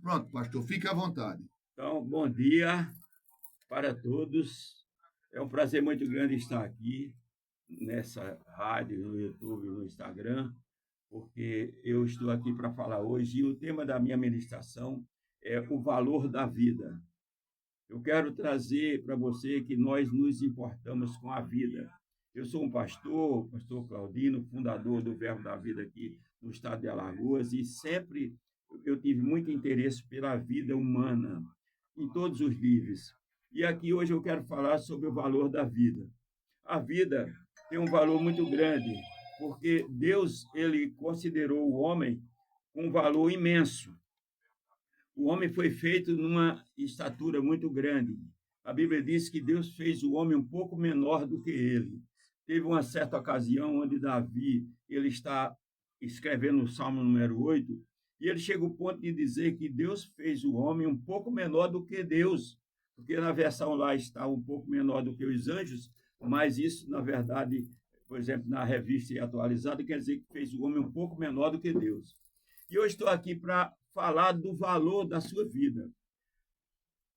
Pronto, pastor, fique à vontade. Então, bom dia para todos. É um prazer muito grande estar aqui nessa rádio, no YouTube, no Instagram, porque eu estou aqui para falar hoje e o tema da minha ministração é o valor da vida. Eu quero trazer para você que nós nos importamos com a vida. Eu sou um pastor, pastor Claudino, fundador do Verbo da Vida aqui no estado de Alagoas, e sempre eu tive muito interesse pela vida humana, em todos os níveis. E aqui hoje eu quero falar sobre o valor da vida. A vida tem um valor muito grande, porque Deus ele considerou o homem com um valor imenso. O homem foi feito numa estatura muito grande. A Bíblia diz que Deus fez o homem um pouco menor do que ele. Teve uma certa ocasião onde Davi, ele está escrevendo o Salmo número 8, e ele chega ao ponto de dizer que Deus fez o homem um pouco menor do que Deus, porque na versão lá está um pouco menor do que os anjos, mas isso, na verdade, por exemplo, na revista atualizada, quer dizer que fez o homem um pouco menor do que Deus. E eu estou aqui para falar do valor da sua vida.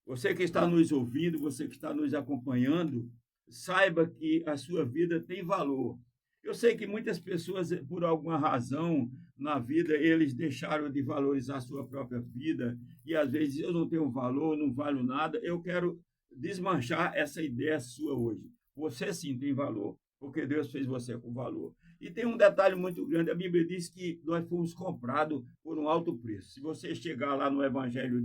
Você que está nos ouvindo, você que está nos acompanhando, saiba que a sua vida tem valor. Eu sei que muitas pessoas, por alguma razão na vida, eles deixaram de valorizar a sua própria vida e às vezes eu não tenho valor, não valho nada. Eu quero desmanchar essa ideia sua hoje. Você sim tem valor, porque Deus fez você com valor. E tem um detalhe muito grande, a Bíblia diz que nós fomos comprados por um alto preço. Se você chegar lá no Evangelho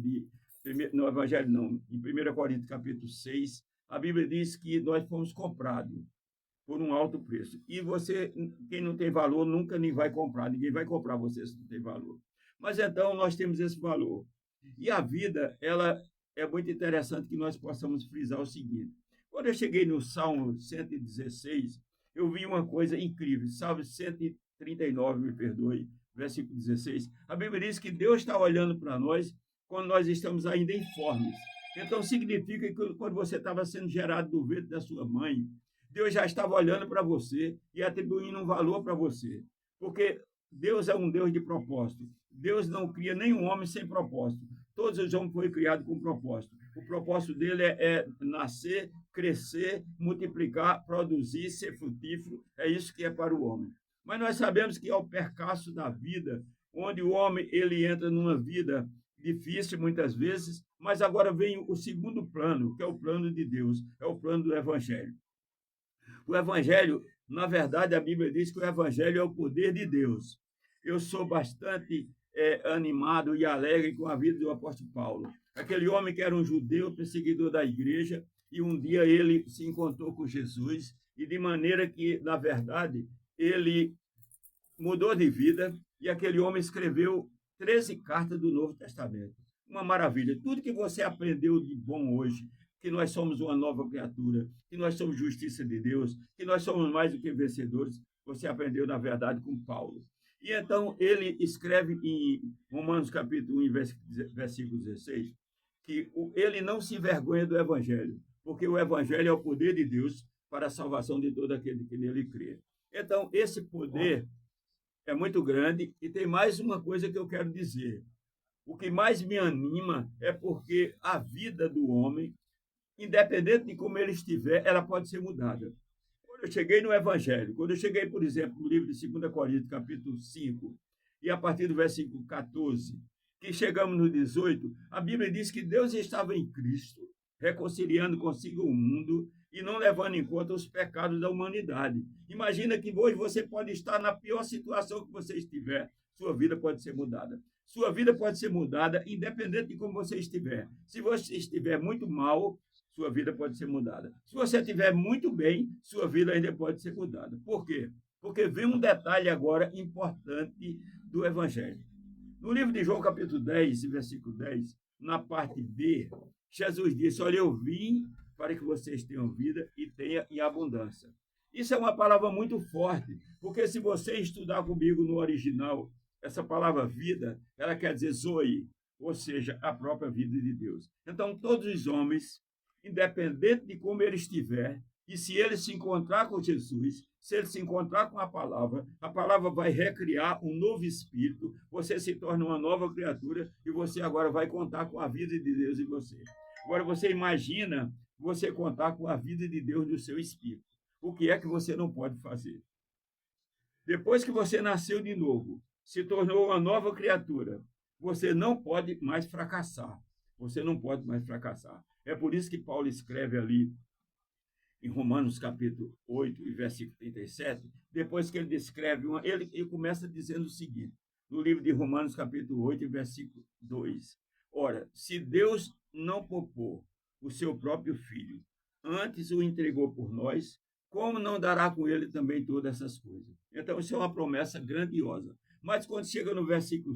no Evangelho não, em 1 Coríntios capítulo 6, a Bíblia diz que nós fomos comprados por um alto preço. E você, quem não tem valor, nunca nem vai comprar. Ninguém vai comprar você se não tem valor. Mas então nós temos esse valor. E a vida, ela é muito interessante que nós possamos frisar o seguinte. Quando eu cheguei no Salmo 116, eu vi uma coisa incrível. Salmo 139, me perdoe, versículo 16. A Bíblia diz que Deus está olhando para nós quando nós estamos ainda informes. Então, significa que quando você estava sendo gerado do ventre da sua mãe, Deus já estava olhando para você e atribuindo um valor para você. Porque Deus é um Deus de propósito. Deus não cria nenhum homem sem propósito. Todos os homens foram criados com propósito. O propósito dele é nascer, crescer, multiplicar, produzir, ser frutífero. É isso que é para o homem. Mas nós sabemos que ao percalço da vida, onde o homem ele entra numa vida difícil muitas vezes, mas agora vem o segundo plano, que é o plano de Deus, é o plano do Evangelho. O Evangelho, na verdade, a Bíblia diz que o Evangelho é o poder de Deus. Eu sou bastante animado e alegre com a vida do apóstolo Paulo. Aquele homem que era um judeu, perseguidor da igreja, e um dia ele se encontrou com Jesus, e de maneira que, na verdade, ele mudou de vida, e aquele homem escreveu 13 cartas do Novo Testamento. Uma maravilha. Tudo que você aprendeu de bom hoje, que nós somos uma nova criatura, que nós somos justiça de Deus, que nós somos mais do que vencedores, você aprendeu, na verdade, com Paulo. E então ele escreve em Romanos capítulo 1, versículo 16, que ele não se envergonha do Evangelho, porque o Evangelho é o poder de Deus para a salvação de todo aquele que nele crê. Então, esse poder é muito grande e tem mais uma coisa que eu quero dizer. O que mais me anima é porque a vida do homem, independente de como ele estiver, ela pode ser mudada. Quando eu cheguei no Evangelho, quando eu cheguei, por exemplo, no livro de 2 Coríntios, capítulo 5, e a partir do versículo 14, que chegamos no 18, a Bíblia diz que Deus estava em Cristo, reconciliando consigo o mundo e não levando em conta os pecados da humanidade. Imagina que hoje você pode estar na pior situação que você estiver, sua vida pode ser mudada. Sua vida pode ser mudada independente de como você estiver. Se você estiver muito mal, sua vida pode ser mudada. Se você estiver muito bem, sua vida ainda pode ser mudada. Por quê? Porque vem um detalhe agora importante do Evangelho. No livro de João, capítulo 10, versículo 10, na parte B, Jesus disse: olha, eu vim para que vocês tenham vida e tenham em abundância. Isso é uma palavra muito forte, porque se você estudar comigo no original, essa palavra vida, ela quer dizer zoe, ou seja, a própria vida de Deus. Então, todos os homens, independente de como ele estiver, E se ele se encontrar com Jesus, se ele se encontrar com a palavra vai recriar um novo espírito, você se torna uma nova criatura e você agora vai contar com a vida de Deus em você. Agora você imagina você contar com a vida de Deus no seu espírito. O que é que você não pode fazer? Depois que você nasceu de novo, se tornou uma nova criatura, você não pode mais fracassar. Você não pode mais fracassar. É por isso que Paulo escreve ali em Romanos capítulo 8 e versículo 37, depois que ele descreve, ele começa dizendo o seguinte, no livro de Romanos capítulo 8 e versículo 2. Ora, se Deus não poupou o seu próprio filho, antes o entregou por nós, como não dará com ele também todas essas coisas? Então, isso é uma promessa grandiosa. Mas quando chega no versículo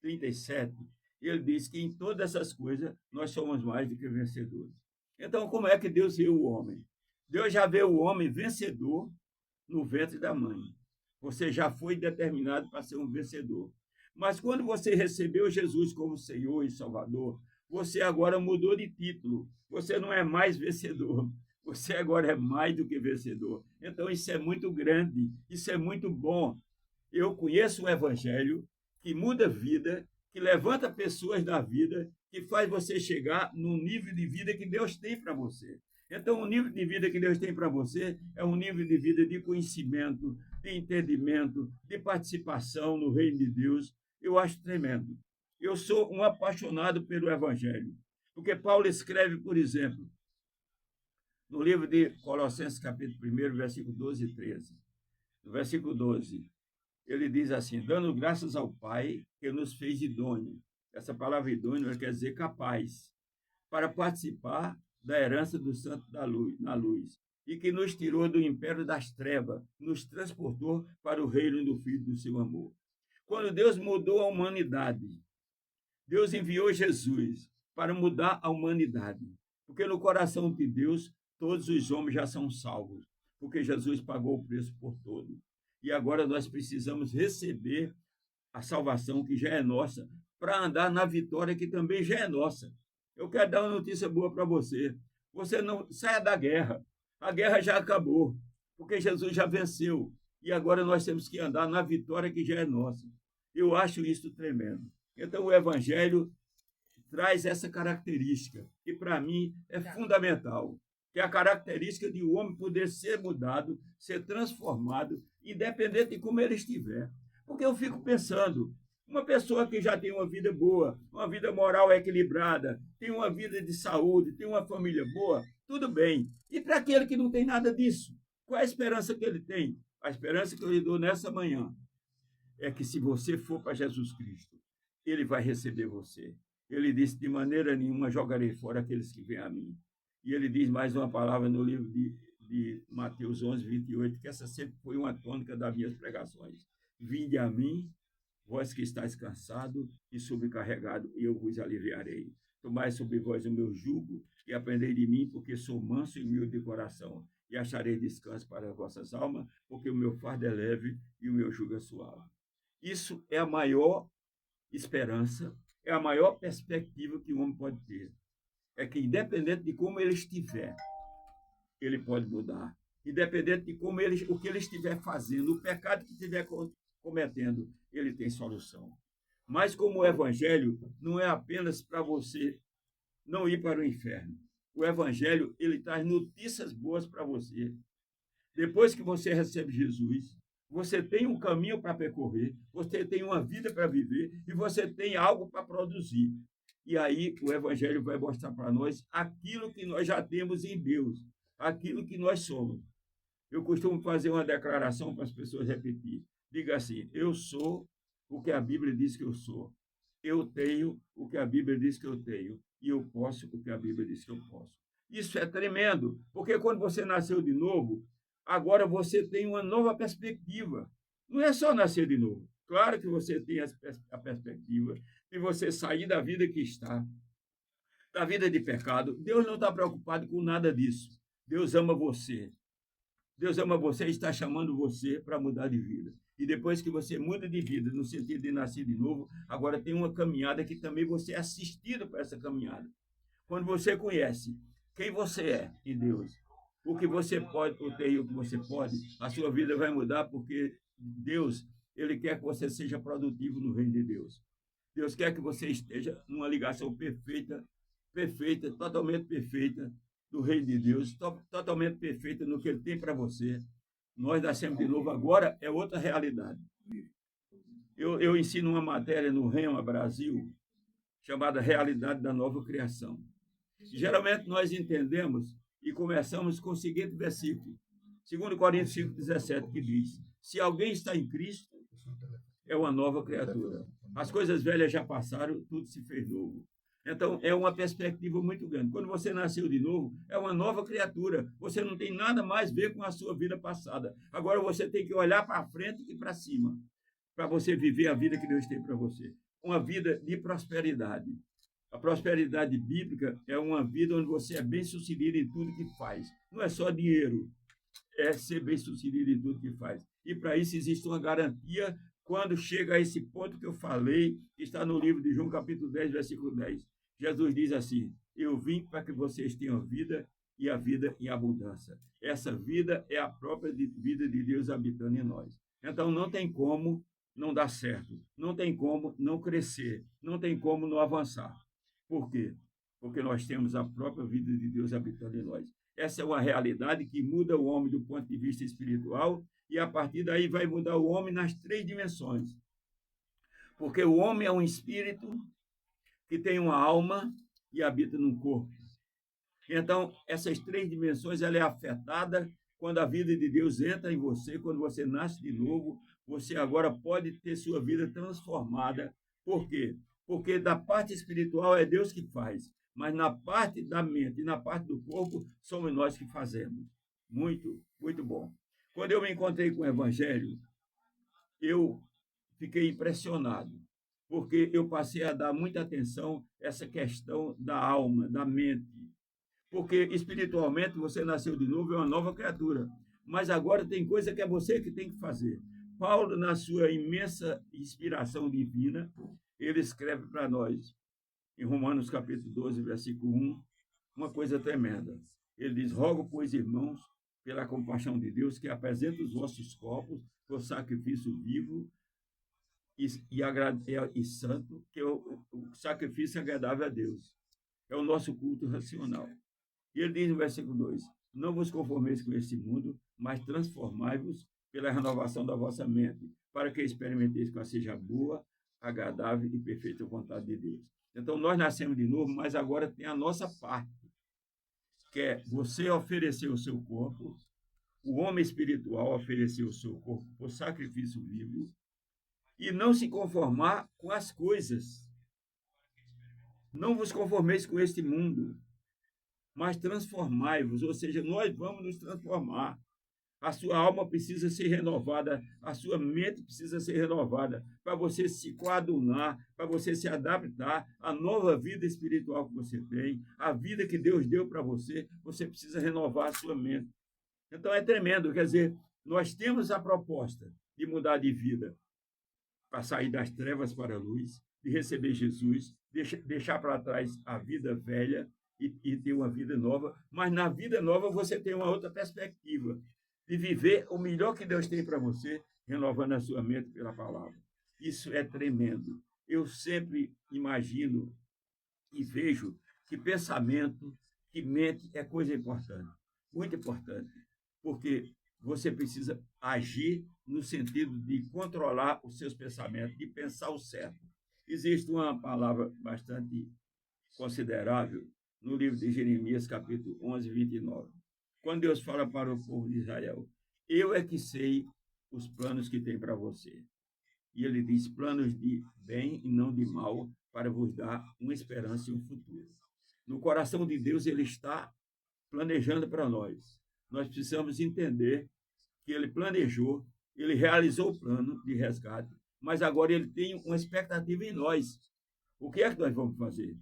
37, ele diz que em todas essas coisas nós somos mais do que vencedores. Então, como é que Deus vê o homem? Deus já vê o homem vencedor no ventre da mãe. Você já foi determinado para ser um vencedor. Mas quando você recebeu Jesus como Senhor e Salvador, você agora mudou de título. Você não é mais vencedor. Você agora é mais do que vencedor. Então, isso é muito grande. Isso é muito bom. Eu conheço o Evangelho que muda a vida, que levanta pessoas da vida, que faz você chegar no nível de vida que Deus tem para você. Então, o nível de vida que Deus tem para você é um nível de vida de conhecimento, de entendimento, de participação no reino de Deus. Eu acho tremendo. Eu sou um apaixonado pelo Evangelho, porque Paulo escreve, por exemplo, no livro de Colossenses, capítulo 1, versículo 12 e 13. No versículo 12, ele diz assim, dando graças ao Pai que nos fez idôneo. Essa palavra idôneo quer dizer capaz, para participar da herança do santo na luz, e que nos tirou do império das trevas, nos transportou para o reino do Filho do seu amor. Quando Deus mudou a humanidade, Deus enviou Jesus para mudar a humanidade, porque no coração de Deus todos os homens já são salvos, porque Jesus pagou o preço por todos. E agora nós precisamos receber a salvação que já é nossa, para andar na vitória que também já é nossa. Eu quero dar uma notícia boa para você. Você não saia da guerra. A guerra já acabou, porque Jesus já venceu. E agora nós temos que andar na vitória que já é nossa. Eu acho isso tremendo. Então, o Evangelho traz essa característica, que para mim é fundamental, que é a característica de o homem poder ser mudado, ser transformado, independente de como ele estiver. Porque eu fico pensando, uma pessoa que já tem uma vida boa, uma vida moral equilibrada, tem uma vida de saúde, tem uma família boa, tudo bem. E para aquele que não tem nada disso, qual é a esperança que ele tem? A esperança que eu lhe dou nessa manhã é que se você for para Jesus Cristo, ele vai receber você. Ele disse, de maneira nenhuma jogarei fora aqueles que vêm a mim. E ele diz mais uma palavra no livro de Mateus 11, 28, que essa sempre foi uma tônica das minhas pregações. Vinde a mim, vós que estáis cansado e sobrecarregado, e eu vos aliviarei. Tomai sobre vós o meu jugo e aprendei de mim, porque sou manso e humilde de coração, e acharei descanso para as vossas almas, porque o meu fardo é leve e o meu jugo é suave. Isso é a maior esperança, é a maior perspectiva que o homem pode ter. É que, independente de como ele estiver, ele pode mudar. Independente de como o que ele estiver fazendo, o pecado que estiver cometendo, ele tem solução. Mas como o Evangelho não é apenas para você não ir para o inferno. O Evangelho, ele traz notícias boas para você. Depois que você recebe Jesus, você tem um caminho para percorrer, você tem uma vida para viver e você tem algo para produzir. E aí o Evangelho vai mostrar para nós aquilo que nós já temos em Deus, aquilo que nós somos. Eu costumo fazer uma declaração para as pessoas repetir. Diga assim, eu sou o que a Bíblia diz que eu sou. Eu tenho o que a Bíblia diz que eu tenho. E eu posso o que a Bíblia diz que eu posso. Isso é tremendo, porque quando você nasceu de novo, agora você tem uma nova perspectiva. Não é só nascer de novo. Claro que você tem a perspectiva de você sair da vida que está, da vida de pecado. Deus não está preocupado com nada disso. Deus ama você. Deus ama você e está chamando você para mudar de vida. E depois que você muda de vida, no sentido de nascer de novo, agora tem uma caminhada que também você é assistido para essa caminhada. Quando você conhece quem você é em Deus, o que você pode, o terrível que você pode, a sua vida vai mudar, porque Deus, Ele quer que você seja produtivo no reino de Deus. Deus quer que você esteja numa ligação perfeita, perfeita, totalmente perfeita do reino de Deus, totalmente perfeita no que Ele tem para você. Nós nascemos de novo agora, é outra realidade. Eu ensino uma matéria no Rema Brasil, chamada Realidade da Nova Criação. Geralmente nós entendemos e começamos com o seguinte versículo, 2 Coríntios 5,17, que diz: se alguém está em Cristo, é uma nova criatura. As coisas velhas já passaram, tudo se fez novo. Então, é uma perspectiva muito grande. Quando você nasceu de novo, é uma nova criatura. Você não tem nada mais a ver com a sua vida passada. Agora você tem que olhar para frente e para cima, para você viver a vida que Deus tem para você. Uma vida de prosperidade. A prosperidade bíblica é uma vida onde você é bem-sucedido em tudo que faz. Não é só dinheiro, é ser bem-sucedido em tudo que faz. E para isso existe uma garantia quando chega a esse ponto que eu falei, que está no livro de João, capítulo 10, versículo 10. Jesus diz assim: eu vim para que vocês tenham vida e a vida em abundância. Essa vida é a própria vida de Deus habitando em nós. Então não tem como não dar certo, não tem como não crescer, não tem como não avançar. Por quê? Porque nós temos a própria vida de Deus habitando em nós. Essa é uma realidade que muda o homem do ponto de vista espiritual e, a partir daí, vai mudar o homem nas 3 dimensões. Porque o homem é um espírito que tem uma alma e habita num corpo. Então, essas 3 dimensões, ela é afetada quando a vida de Deus entra em você, quando você nasce de novo, você agora pode ter sua vida transformada. Por quê? Porque da parte espiritual é Deus que faz, mas na parte da mente e na parte do corpo somos nós que fazemos. Muito, muito bom. Quando eu me encontrei com o Evangelho, eu fiquei impressionado, porque eu passei a dar muita atenção a essa questão da alma, da mente. Porque espiritualmente você nasceu de novo, é uma nova criatura. Mas agora tem coisa que é você que tem que fazer. Paulo, na sua imensa inspiração divina, ele escreve para nós, em Romanos capítulo 12, versículo 1, uma coisa tremenda. Ele diz: rogo, pois, irmãos, pela compaixão de Deus, que apresente os vossos corpos por sacrifício vivo e santo, que é o sacrifício agradável a Deus. É o nosso culto racional. E ele diz no versículo 2: não vos conformeis com este mundo, mas transformai-vos pela renovação da vossa mente, para que experimenteis qual seja a boa, agradável e perfeita vontade de Deus. Então, nós nascemos de novo, mas agora tem a nossa parte, que é você oferecer o seu corpo, o homem espiritual oferecer o seu corpo por sacrifício vivo, e não se conformar com as coisas. Não vos conformeis com este mundo, mas transformai-vos, ou seja, nós vamos nos transformar. A sua alma precisa ser renovada, a sua mente precisa ser renovada, para você se coadunar, para você se adaptar à nova vida espiritual que você tem, a vida que Deus deu para você, você precisa renovar a sua mente. Então é tremendo, quer dizer, nós temos a proposta de mudar de vida, para sair das trevas para a luz, de receber Jesus, deixar para trás a vida velha e ter uma vida nova, mas na vida nova você tem uma outra perspectiva, de viver o melhor que Deus tem para você, renovando a sua mente pela palavra. Isso é tremendo. Eu sempre imagino e vejo que pensamento, que mente é coisa importante, muito importante, porque você precisa agir no sentido de controlar os seus pensamentos, de pensar o certo. Existe uma palavra bastante considerável no livro de Jeremias, capítulo 11, 29. Quando Deus fala para o povo de Israel: eu é que sei os planos que tem para você. E ele diz: planos de bem e não de mal, para vos dar uma esperança e um futuro. No coração de Deus, ele está planejando para nós. Nós precisamos entender que ele planejou, ele realizou o plano de resgate, mas agora ele tem uma expectativa em nós. O que é que nós vamos fazer?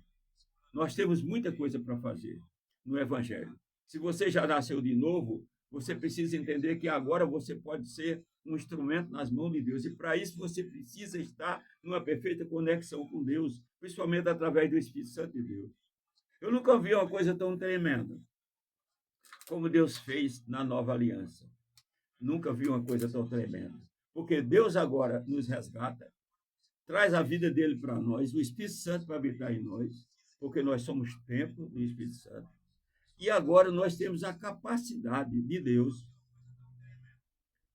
Nós temos muita coisa para fazer no Evangelho. Se você já nasceu de novo, você precisa entender que agora você pode ser um instrumento nas mãos de Deus. E para isso você precisa estar numa perfeita conexão com Deus, principalmente através do Espírito Santo de Deus. Eu nunca vi uma coisa tão tremenda. como Deus fez na nova aliança. Nunca vi uma coisa tão tremenda. Porque Deus agora nos resgata, traz a vida dele para nós, o Espírito Santo para habitar em nós, porque nós somos templo do Espírito Santo. E agora nós temos a capacidade de Deus.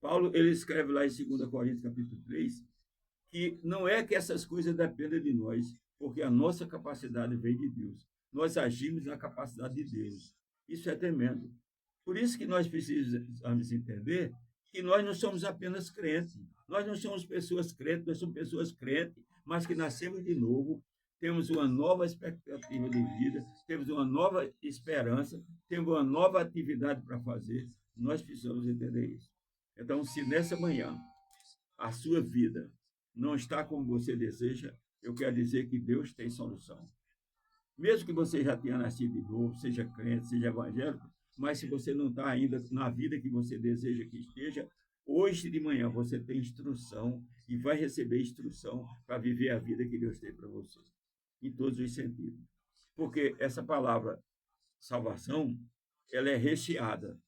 Paulo, ele escreve lá em 2 Coríntios, capítulo 3, que não é que essas coisas dependam de nós, porque a nossa capacidade vem de Deus. Nós agimos na capacidade de Deus. Isso é tremendo. Por isso que nós precisamos entender que nós não somos apenas crentes. Nós não somos pessoas crentes, nós somos pessoas crentes, mas que nascemos de novo, temos uma nova expectativa de vida, temos uma nova esperança, temos uma nova atividade para fazer. Nós precisamos entender isso. Então, se nessa manhã a sua vida não está como você deseja, eu quero dizer que Deus tem solução. Mesmo que você já tenha nascido de novo, seja crente, seja evangélico, mas se você não está ainda na vida que você deseja que esteja, hoje de manhã você tem instrução e vai receber instrução para viver a vida que Deus tem para você, em todos os sentidos. Porque essa palavra salvação, ela é recheada.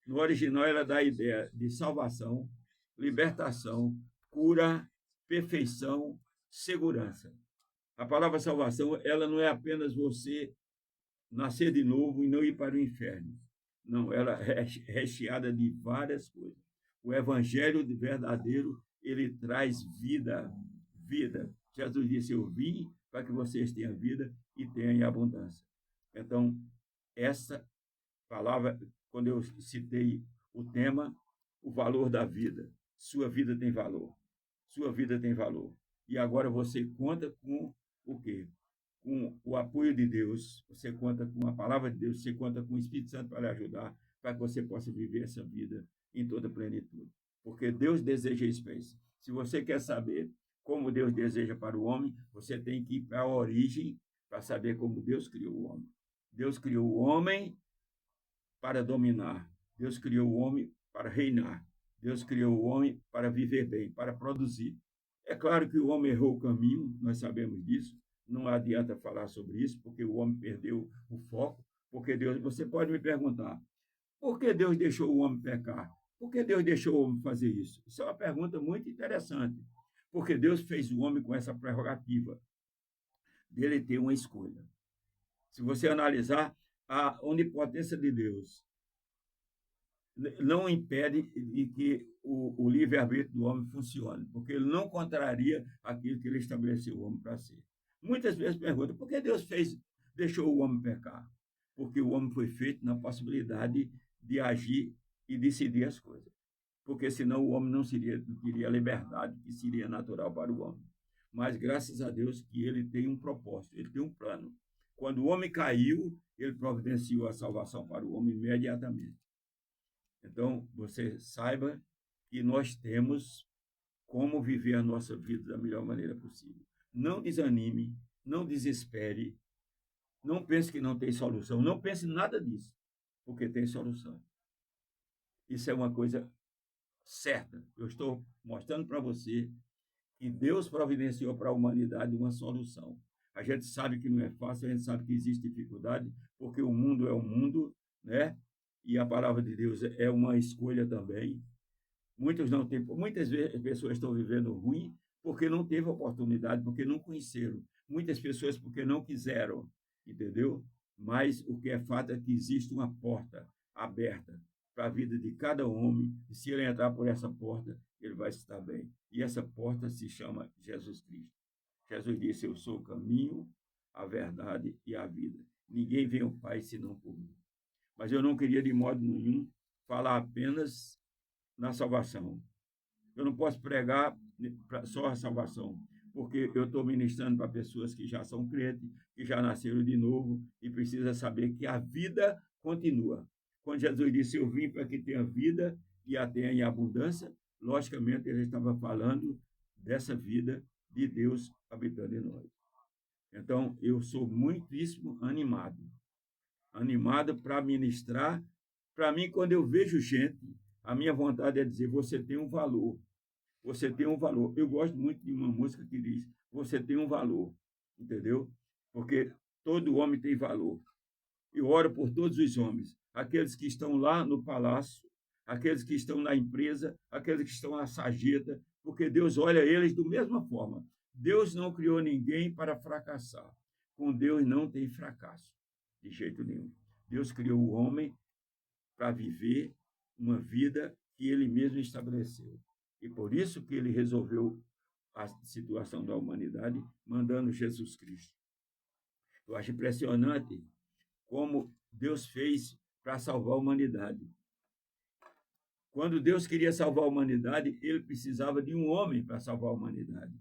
No original, ela dá a ideia de salvação, libertação, cura, perfeição, segurança. A palavra salvação, ela não é apenas você nascer de novo e não ir para o inferno. Não, ela é recheada de várias coisas. O evangelho verdadeiro, ele traz vida, vida. Jesus disse, eu vim para que vocês tenham vida e tenham em abundância. Então, essa palavra, quando eu citei o tema, o valor da vida. Sua vida tem valor. Sua vida tem valor. E agora você conta com o quê? Com o apoio de Deus, você conta com a palavra de Deus, você conta com o Espírito Santo para lhe ajudar, para que você possa viver essa vida em toda plenitude. Porque Deus deseja isso para isso. Se você quer saber como Deus deseja para o homem, você tem que ir para a origem para saber como Deus criou o homem. Deus criou o homem para dominar. Deus criou o homem para reinar. Deus criou o homem para viver bem, para produzir. É claro que o homem errou o caminho, nós sabemos disso. Não adianta falar sobre isso, porque o homem perdeu o foco. Porque Deus, você pode me perguntar, por que Deus deixou o homem pecar? Por que Deus deixou o homem fazer isso? Isso é uma pergunta muito interessante. Porque Deus fez o homem com essa prerrogativa dele ter uma escolha. Se você analisar, a onipotência de Deus não impede de que o livre-arbítrio do homem funcione, porque ele não contraria aquilo que ele estabeleceu o homem para ser. Muitas vezes perguntam, por que Deus deixou o homem pecar? Porque o homem foi feito na possibilidade de agir e decidir as coisas. Porque senão o homem não teria a liberdade que seria natural para o homem. Mas graças a Deus que ele tem um propósito, ele tem um plano. Quando o homem caiu, ele providenciou a salvação para o homem imediatamente. Então, você saiba que nós temos como viver a nossa vida da melhor maneira possível. Não desanime, não desespere, não pense que não tem solução, não pense em nada disso, porque tem solução. Isso é uma coisa certa. Eu estou mostrando para você que Deus providenciou para a humanidade uma solução. A gente sabe que não é fácil, a gente sabe que existe dificuldade, porque o mundo é o mundo, né? E a palavra de Deus é uma escolha também. Muitas pessoas estão vivendo ruim porque não teve oportunidade, porque não conheceram. Muitas pessoas porque não quiseram, entendeu? Mas o que é fato é que existe uma porta aberta para a vida de cada homem, e se ele entrar por essa porta, ele vai estar bem. E essa porta se chama Jesus Cristo. Jesus disse, eu sou o caminho, a verdade e a vida. Ninguém vem ao Pai senão por mim. Mas eu não queria de modo nenhum falar apenas na salvação. Eu não posso pregar só a salvação, porque eu estou ministrando para pessoas que já são crentes, que já nasceram de novo e precisam saber que a vida continua. Quando Jesus disse, eu vim para que tenha vida e a tenha em abundância, logicamente ele estava falando dessa vida de Deus habitando em nós. Então, eu sou muitíssimo animado para ministrar. Para mim, quando eu vejo gente, a minha vontade é dizer, você tem um valor. Você tem um valor. Eu gosto muito de uma música que diz, você tem um valor, entendeu? Porque todo homem tem valor. Eu oro por todos os homens, aqueles que estão lá no palácio, aqueles que estão na empresa, aqueles que estão na sarjeta, porque Deus olha eles da mesma forma. Deus não criou ninguém para fracassar. Com Deus não tem fracasso, de jeito nenhum. Deus criou o homem para viver uma vida que ele mesmo estabeleceu. E por isso que ele resolveu a situação da humanidade, mandando Jesus Cristo. Eu acho impressionante como Deus fez para salvar a humanidade. Quando Deus queria salvar a humanidade, ele precisava de um homem para salvar a humanidade.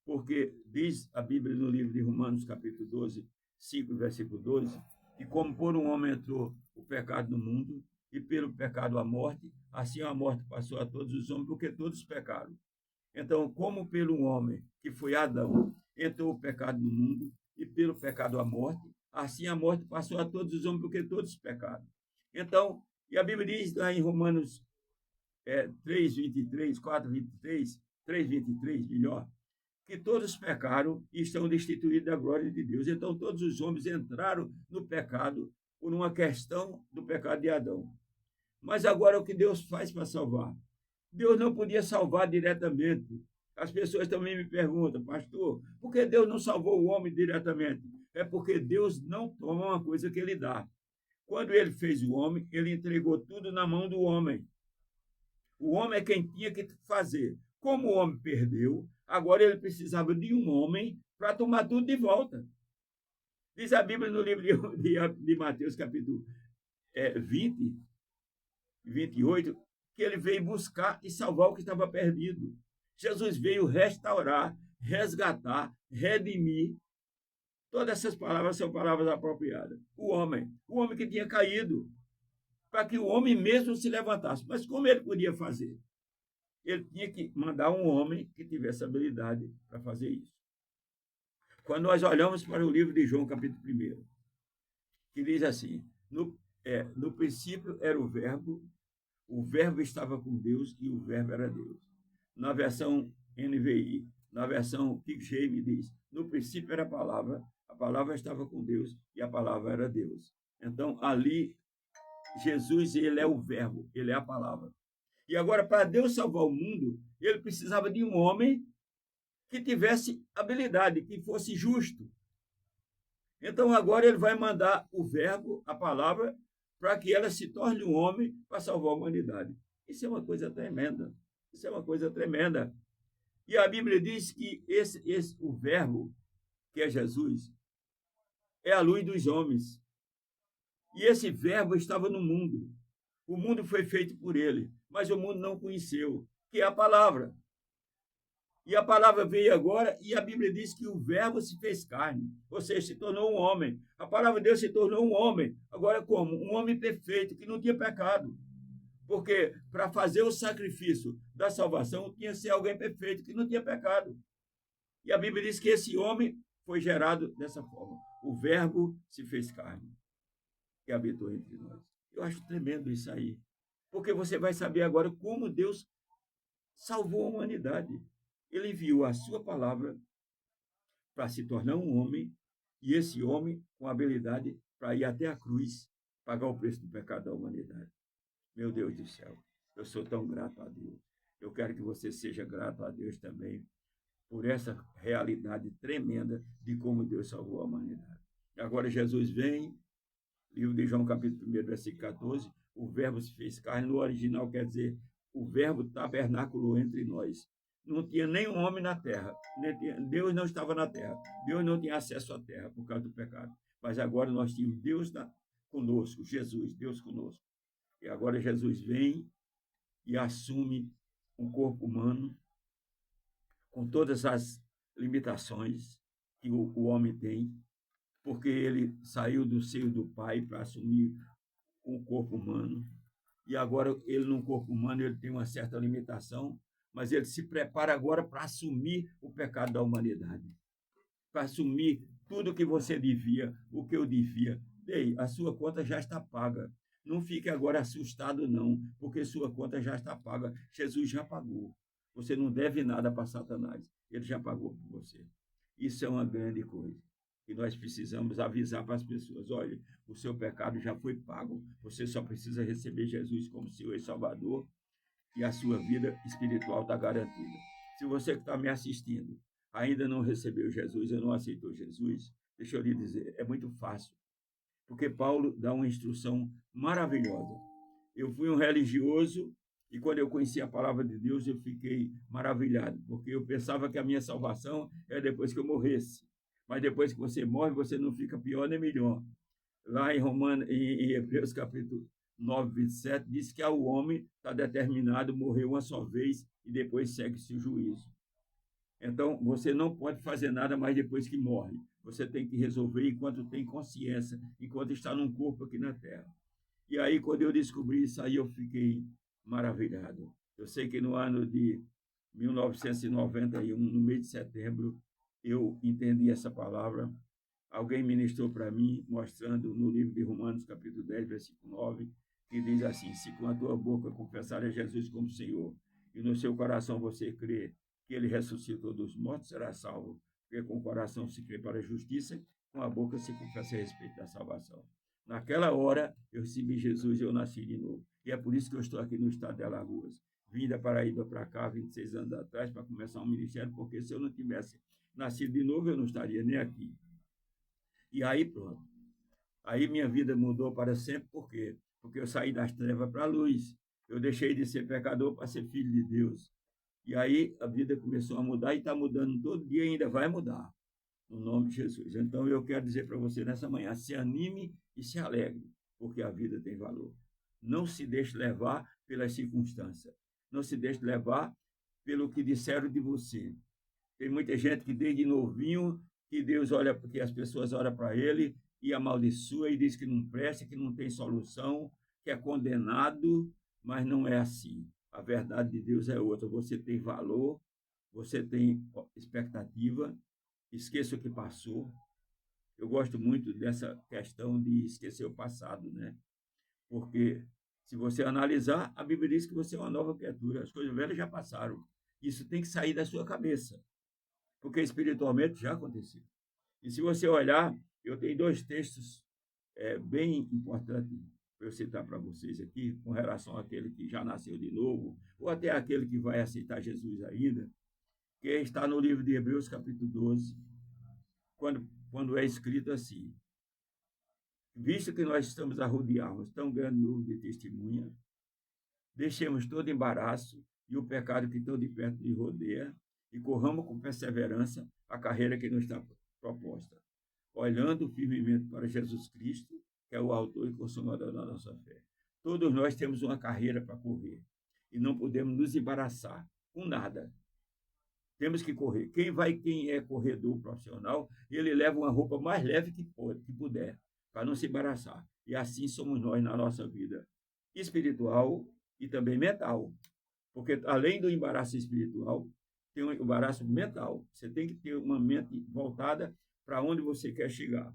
Porque diz a Bíblia no livro de Romanos, capítulo 12, 5, versículo 12, que como por um homem entrou o pecado no mundo, e pelo pecado a morte, assim a morte passou a todos os homens, porque todos pecaram. Então, como pelo homem, que foi Adão, entrou o pecado no mundo, e pelo pecado a morte, assim a morte passou a todos os homens, porque todos pecaram. Então, e a Bíblia diz lá em Romanos 3:23, 4:23, 3:23, melhor, que todos pecaram e estão destituídos da glória de Deus. Então, todos os homens entraram no pecado por uma questão do pecado de Adão. Mas agora, o que Deus faz para salvar? Deus não podia salvar diretamente. As pessoas também me perguntam, pastor, por que Deus não salvou o homem diretamente? É porque Deus não toma uma coisa que ele dá. Quando ele fez o homem, ele entregou tudo na mão do homem. O homem é quem tinha que fazer. Como o homem perdeu, agora ele precisava de um homem para tomar tudo de volta. Diz a Bíblia no livro de Mateus, capítulo 20, 28, que ele veio buscar e salvar o que estava perdido. Jesus veio restaurar, resgatar, redimir. Todas essas palavras são palavras apropriadas. O homem que tinha caído, para que o homem mesmo se levantasse. Mas como ele podia fazer? Ele tinha que mandar um homem que tivesse habilidade para fazer isso. Quando nós olhamos para o livro de João, capítulo 1, que diz assim, no princípio era o verbo estava com Deus e o verbo era Deus. Na versão NVI, na versão King James diz, no princípio era a palavra estava com Deus e a palavra era Deus. Então, ali, Jesus, ele é o verbo, ele é a palavra. E agora, para Deus salvar o mundo, ele precisava de um homem que tivesse habilidade, que fosse justo. Então, agora ele vai mandar o verbo, a palavra, para que ela se torne um homem para salvar a humanidade. Isso é uma coisa tremenda. Isso é uma coisa tremenda. E a Bíblia diz que o verbo, que é Jesus, é a luz dos homens. E esse verbo estava no mundo. O mundo foi feito por ele, mas o mundo não conheceu, que é a palavra. E a palavra veio agora e a Bíblia diz que o verbo se fez carne, ou seja, se tornou um homem. A palavra de Deus se tornou um homem. Agora como? Um homem perfeito, que não tinha pecado. Porque para fazer o sacrifício da salvação tinha que ser alguém perfeito, que não tinha pecado. E a Bíblia diz que esse homem foi gerado dessa forma. O verbo se fez carne e habitou entre nós. Eu acho tremendo isso aí. Porque você vai saber agora como Deus salvou a humanidade. Ele enviou a sua palavra para se tornar um homem, e esse homem com habilidade para ir até a cruz, pagar o preço do pecado da humanidade. Meu Deus do céu, eu sou tão grato a Deus. Eu quero que você seja grato a Deus também por essa realidade tremenda de como Deus salvou a humanidade. Agora Jesus vem, livro de João, capítulo 1, versículo 14, o verbo se fez carne, no original quer dizer, o verbo tabernaculou entre nós. Não tinha nenhum homem na terra. Deus não estava na terra. Deus não tinha acesso à terra por causa do pecado. Mas agora nós tínhamos Deus conosco, Jesus, Deus conosco. E agora Jesus vem e assume um corpo humano com todas as limitações que o homem tem, porque ele saiu do seio do Pai para assumir um corpo humano. E agora ele, num corpo humano, ele tem uma certa limitação, mas ele se prepara agora para assumir o pecado da humanidade, para assumir tudo que você devia, o que eu devia. Ei, a sua conta já está paga. Não fique agora assustado, não, porque sua conta já está paga. Jesus já pagou. Você não deve nada para Satanás. Ele já pagou por você. Isso é uma grande coisa. que nós precisamos avisar para as pessoas: olha, o seu pecado já foi pago, você só precisa receber Jesus como Senhor e Salvador e a sua vida espiritual está garantida. Se você que está me assistindo ainda não recebeu Jesus ou não aceitou Jesus, deixa eu lhe dizer, é muito fácil, porque Paulo dá uma instrução maravilhosa. Eu fui um religioso e quando eu conheci a palavra de Deus, eu fiquei maravilhado, porque eu pensava que a minha salvação era depois que eu morresse. Mas depois que você morre, você não fica pior nem melhor. Lá em Hebreus capítulo 9, 27, diz que ao homem está determinado morrer uma só vez e depois segue-se o juízo. Então, você não pode fazer nada mais depois que morre. Você tem que resolver enquanto tem consciência, enquanto está num corpo aqui na Terra. E aí, quando eu descobri isso aí, eu fiquei maravilhado. Eu sei que no ano de 1991, no mês de setembro, eu entendi essa palavra. Alguém ministrou para mim, mostrando no livro de Romanos, capítulo 10, versículo 9, que diz assim: se com a tua boca confessar a Jesus como Senhor, e no seu coração você crê que ele ressuscitou dos mortos, será salvo. Porque com o coração se crê para a justiça, com a boca se confessa a respeito da salvação. Naquela hora, eu recebi Jesus e eu nasci de novo. E é por isso que eu estou aqui no estado de Alagoas. Vim da Paraíba para cá, 26 anos atrás, para começar um ministério, porque se eu não tivesse nascido de novo, eu não estaria nem aqui. E aí, pronto. Aí minha vida mudou para sempre, por quê? Porque eu saí das trevas para a luz. Eu deixei de ser pecador para ser filho de Deus. E aí a vida começou a mudar e está mudando todo dia e ainda vai mudar, no nome de Jesus. Então eu quero dizer para você nessa manhã, se anime e se alegre, porque a vida tem valor. Não se deixe levar pelas circunstâncias. Não se deixe levar pelo que disseram de você. Tem muita gente que desde novinho, que Deus olha, porque as pessoas olham para ele e amaldiçoa e diz que não presta, que não tem solução, que é condenado, mas não é assim. A verdade de Deus é outra. Você tem valor, você tem expectativa, esqueça o que passou. Eu gosto muito dessa questão de esquecer o passado, né? Porque se você analisar, a Bíblia diz que você é uma nova criatura, as coisas velhas já passaram. Isso tem que sair da sua cabeça, porque espiritualmente já aconteceu. E se você olhar, eu tenho dois textos bem importantes para eu citar para vocês aqui, com relação àquele que já nasceu de novo, ou até aquele que vai aceitar Jesus ainda, que está no livro de Hebreus, capítulo 12, quando é escrito assim: visto que nós estamos a rodearmos tão grande número de testemunhas, deixemos todo embaraço e o pecado que tão de perto nos rodeia e corramos com perseverança a carreira que nos está proposta, olhando firmemente para Jesus Cristo, que é o autor e consumador da nossa fé. Todos nós temos uma carreira para correr e não podemos nos embaraçar com nada. Temos que correr. Quem é corredor profissional, ele leva uma roupa mais leve que puder, para não se embaraçar. E assim somos nós na nossa vida espiritual e também mental. Porque além do embaraço espiritual, tem um embaraço mental. Você tem que ter uma mente voltada para onde você quer chegar.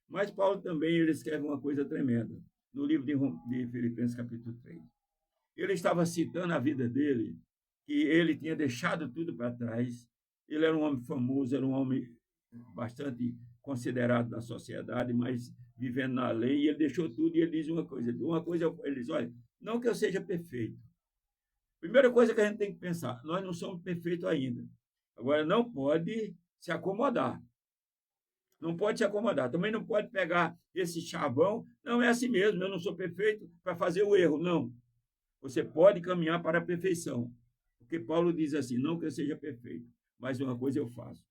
Mas Paulo também ele escreve uma coisa tremenda no livro de Filipenses, capítulo 3. Ele estava citando a vida dele, que ele tinha deixado tudo para trás. Ele era um homem famoso, era um homem bastante considerado na sociedade, mas vivendo na lei, e ele deixou tudo e ele diz uma coisa. Ele diz: olha, não que eu seja perfeito. Primeira coisa que a gente tem que pensar, nós não somos perfeitos ainda. Agora, não pode se acomodar. Não pode se acomodar. Também não pode pegar esse chavão. Não é assim mesmo, eu não sou perfeito para fazer o erro. Não. Você pode caminhar para a perfeição. Porque Paulo diz assim, não que eu seja perfeito, mas uma coisa eu faço.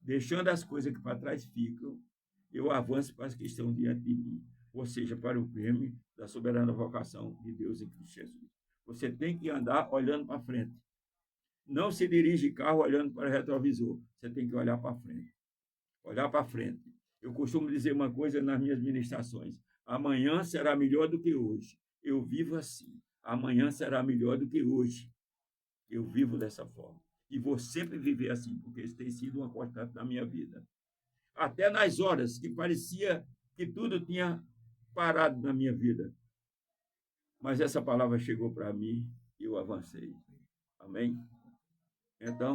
Deixando as coisas que para trás ficam, eu avanço para as que estão diante de mim. Ou seja, para o prêmio da soberana vocação de Deus em Cristo Jesus. Você tem que andar olhando para frente. Não se dirige carro olhando para o retrovisor. Você tem que olhar para frente. Olhar para frente. Eu costumo dizer uma coisa nas minhas ministrações. Amanhã será melhor do que hoje. Eu vivo assim. Amanhã será melhor do que hoje. Eu vivo dessa forma. E vou sempre viver assim, porque isso tem sido uma constante na minha vida. Até nas horas que parecia que tudo tinha parado na minha vida. Mas essa palavra chegou para mim e eu avancei. Amém? Então,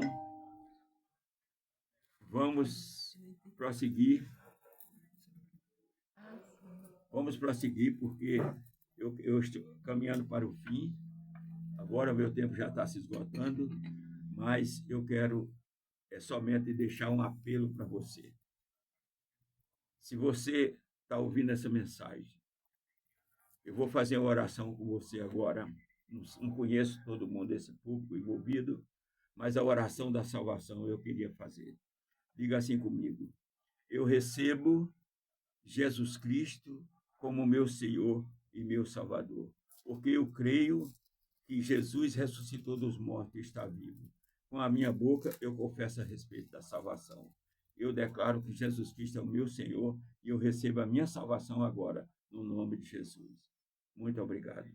vamos prosseguir Vamos prosseguir, porque eu estou caminhando para o fim. Agora o meu tempo já está se esgotando, mas eu quero somente deixar um apelo para você. Se você está ouvindo essa mensagem, eu vou fazer uma oração com você agora. Não conheço todo mundo desse público envolvido, mas a oração da salvação eu queria fazer. Diga assim comigo: eu recebo Jesus Cristo como meu Senhor e meu Salvador, porque eu creio que Jesus ressuscitou dos mortos e está vivo. Com a minha boca eu confesso a respeito da salvação. Eu declaro que Jesus Cristo é o meu Senhor e eu recebo a minha salvação agora, no nome de Jesus. Muito obrigado.